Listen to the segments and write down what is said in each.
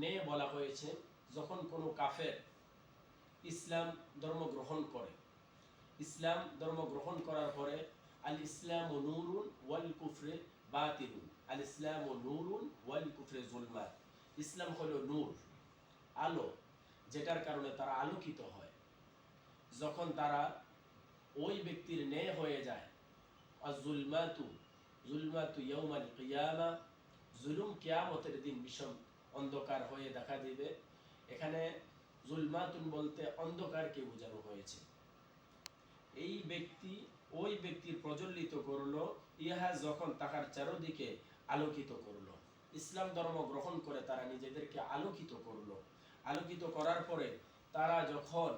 নে বলা হয়েছে যখন কোনো কাফের ইসলাম ধর্ম গ্রহণ করে, ইসলাম ধর্ম গ্রহণ করার পরে আল ইসলাম ও নূরুন ওয়াল কুফরে বাতিলুন, আল ইসলাম ও নূরুন ওয়াল কুফরে জুলমাত। ইসলাম হলো নূর, আলো, যেটার কারণে তারা আলোকিত হয়। যখন তারা ওই ব্যক্তির ন্যায় হয়ে যায়, আর জুলমাতু, জুলমাতু ইয়াউমাল কিয়ামা, জুলুম কিয়ামতের দিন বিষম অন্ধকার হয়ে দেখা দিবে। এখানে জুলমাতুন বলতে অন্ধকারকে বোঝানো হয়েছে। এই ব্যক্তি ওই ব্যক্তির প্রজ্বলিত করলো, ইহা যখন তাহার চারদিকে আলোকিত করলো। ইসলাম ধর্ম গ্রহণ করে তারা নিজেদেরকে আলোকিত করলো। আলোকিত করার পরে তারা যখন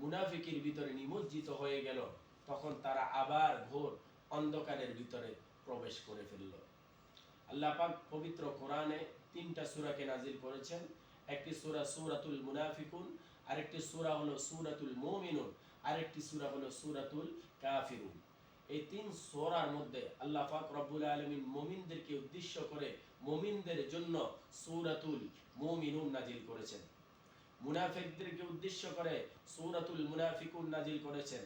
মুনাফিকের ভিতরে নিমজ্জিত হয়ে গেল, তখন তারা আবার ঘোর অন্ধকারের ভিতরে প্রবেশ করে ফেলল। আল্লাহ পাক পবিত্র কোরআনে 3টা সূরাকে নাজিল করেছেন। একটি সূরা সূরাতুল মুনাফিকুন, আরেকটি সূরা হলো সূরাতুল মুমিনুন, আরেকটি সূরা হলো সূরাতুল কাফিরুন। এই 3 সূরার মধ্যে আল্লাহ পাক রব্বুল আলামিন মুমিনদেরকে উদ্দেশ্য করে মুমিনদের জন্য সূরাতুল মুমিনুন নাজিল করেছেন। মুনাফিকদেরকে উদ্দেশ্য করে সূরাতুল মুনাফিকুন নাজিল করেছেন।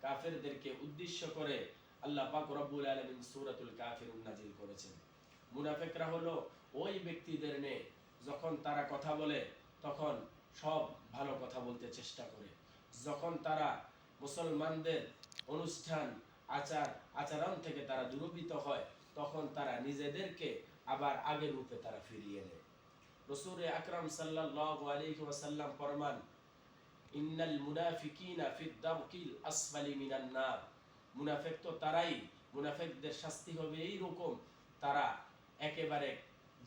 কাফেরদেরকে উদ্দেশ্য করে আল্লাহ পাক রব্বুল আলামিন সূরাতুল কাফিরুন নাজিল করেছেন। মুনাফিকরা হলো ওই ব্যক্তিদের নিয়ে যখন তারা কথা বলে তখন সব ভালো কথা বলতে চেষ্টা করে, যখন তারা মুসলমানদের অনুষ্ঠান আচরণ থেকে তারা দূরভীত হয়, তখন তারা নিজেদেরকে আবার আগের রূপে তারা ফিরিয়ে নেয়। রাসূল আকরাম সাল্লাল্লাহু আলাইহি ওয়াসাল্লাম ফরমান, ইন্নাল মুনাফিকিনা ফিদ দারকিল আসফালি মিনান নার। মুনাফিক তো তারাই, মুনাফিকদের শাস্তি হবে এই রকম, তারা একেবারে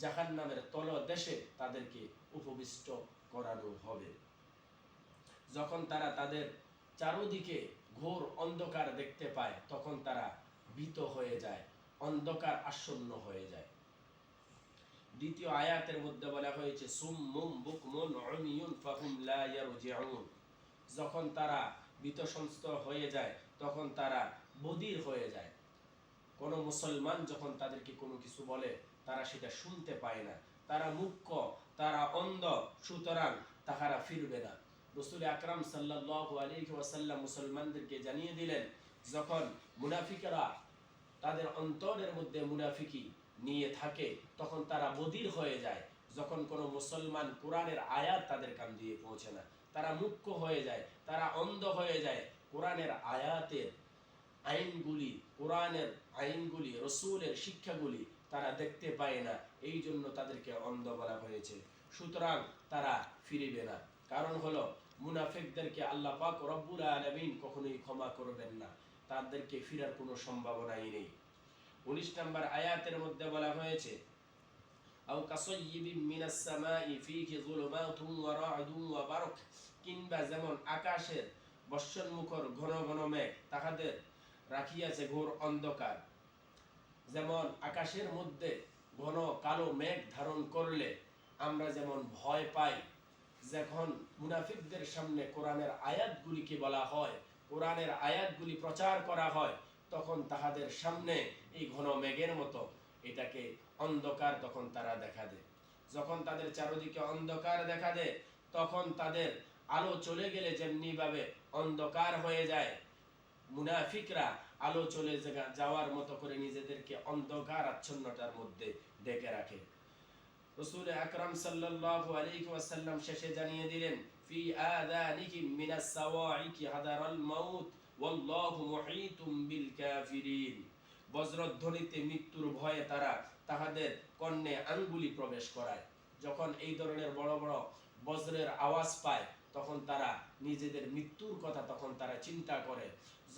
জাহান্নামের তলদেশে তাদেরকে উপবিষ্ট করানো হবে। যখন তারা তাদের চারদিকে ঘোর অন্ধকার দেখতে পায়, তখন তারা ভীত হয়ে যায়, অন্ধকার আসন্ন হয়ে যায়। দ্বিতীয় আয়াতের মধ্যে বলা হয়েছে সুম্মুম বুকমুন উমিয়ুন ফাহুম লা ইয়ারজিউন। যখন তারা ভীতসন্ত্রস্ত হয়ে যায়, তখন তারা বধির হয়ে যায়। কোন মুসলমান যখন তাদেরকে কোনো কিছু বলে, তারা সেটা শুনতে পায় না, তারা মূর্খ, তারা অন্ধ, সুতরাং তাহারা ফিরবে না। রাসূল আকরাম সাল্লাল্লাহু আলাইহি ওয়াসাল্লাম মুসলমানদেরকে জানিয়ে দিলেন, যখন মুনাফিকরা তাদের অন্তরের মধ্যে মুনাফিকি নিয়ে থাকে, তখন তারা বধির হয়ে যায়। যখন কোনো মুসলমান কোরআনের আয়াত তাদের কান দিয়ে পৌঁছে না, তারা মূর্খ হয়ে যায়, তারা অন্ধ হয়ে যায়। কোরআনের আয়াতের আইনগুলি, কোরআনের আইনগুলি, রসুলের শিক্ষাগুলি তারা দেখতে পায় না, এই জন্য তাদেরকে অন্ধ বলা হয়েছে। সুতরাং তারা ফিরিবে না। কারণ হলো মুনাফিকদেরকে আল্লাহ পাক রব্বুল আলামিন কখনোই ক্ষমা করবেন না, তাদেরকে ফিরার কোনো সম্ভাবনাই নেই। 19 নম্বর আয়াতের মধ্যে বলা হয়েছে, আও কাসাইয়িবিন মিনাস সামাই ফীহি যুলুমাতুন ওয়া রা'দুন ওয়া বারক। কিংবা যেমন আকাশের বর্ষণমুখর ঘন ঘন মেঘ তাহাদের রাখিয়াছে ঘোর অন্ধকার। যেমন আকাশের মধ্যে ঘন কালো মেঘ ধারণ করলে আমরা যেমন ভয় পাই, যখন মুনাফিকদের সামনে কোরআনের আয়াতগুলিকে বলা হয়, কোরআনের আয়াতগুলি প্রচার করা হয়, তখন তাহাদের সামনে এই ঘন মেঘের মতো এটাকে অন্ধকার তখন তারা দেখা দেয়। যখন তাদের চারদিকে অন্ধকার দেখা দেয়, তখন তাদের আলো চলে গেলে যেমনি ভাবে অন্ধকার হয়ে যায়, মুনাফিকরা আলো চলে যাওয়ার মতো করে নিজেদেরকে অন্ধকার আচ্ছন্নতার মধ্যে ডেকে রাখে। রাসূল আকরাম সাল্লাল্লাহু আলাইহি ওয়াসাল্লাম শেষে জানিয়ে দিলেন, ফি আযানিহিম মিনাস সাওয়াইকি হাদারাল মাউত ওয়াল্লাহু মুহীতুম বিল কাফিরিন। বজ্রধ্বনিতে মৃত্যুর ভয়ে তারা তাহাদের কর্ণে আঙ্গুলি প্রবেশ করায়। যখন এই ধরনের বড় বড় বজ্রের আওয়াজ পায়, তখন তারা নিজেদের মৃত্যুর কথা তখন তারা চিন্তা করে।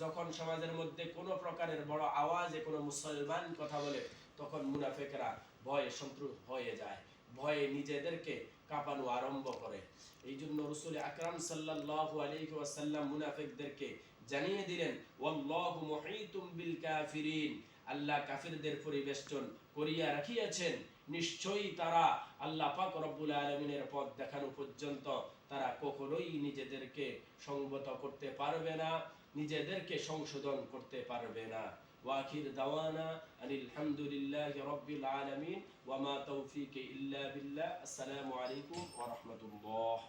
যখন সমাজের মধ্যে কোনো প্রকারের বড় আওয়াজে কোনো মুসলমান কথা বলে, তখন মুনাফিকরা ভয়ে সন্ত্রস্ত হয়ে যায়, ভয়ে নিজেদেরকে কাঁপানো আরম্ভ করে। এই জন্য রাসূল আকরাম সাল্লাল্লাহু আলাইহি ওয়াসাল্লাম মুনাফিকদেরকে জানিয়ে দিলেন, ওয়াল্লাহু মুহীতুম বিল কাফিরিন। আল্লাহ কাফিরদের পরিবেষ্টন করিয়া রাখিয়াছেন, নিশ্চয়ই তারা আল্লাহ পাক রব্বুল আলামিনের পথ দেখানো পর্যন্ত তারা কখনোই নিজেদেরকে সংযত করতে পারবে না, নিজেদেরকে সংশোধন করতে পারবে না। ওয়াখির দাওয়ানা আনিল হামদুলিল্লাহি রাব্বিল আলামিন ওয়া মা তাওফীকি ইল্লা বিল্লাহ। আসসালামু আলাইকুম ওয়া রাহমাতুল্লাহ।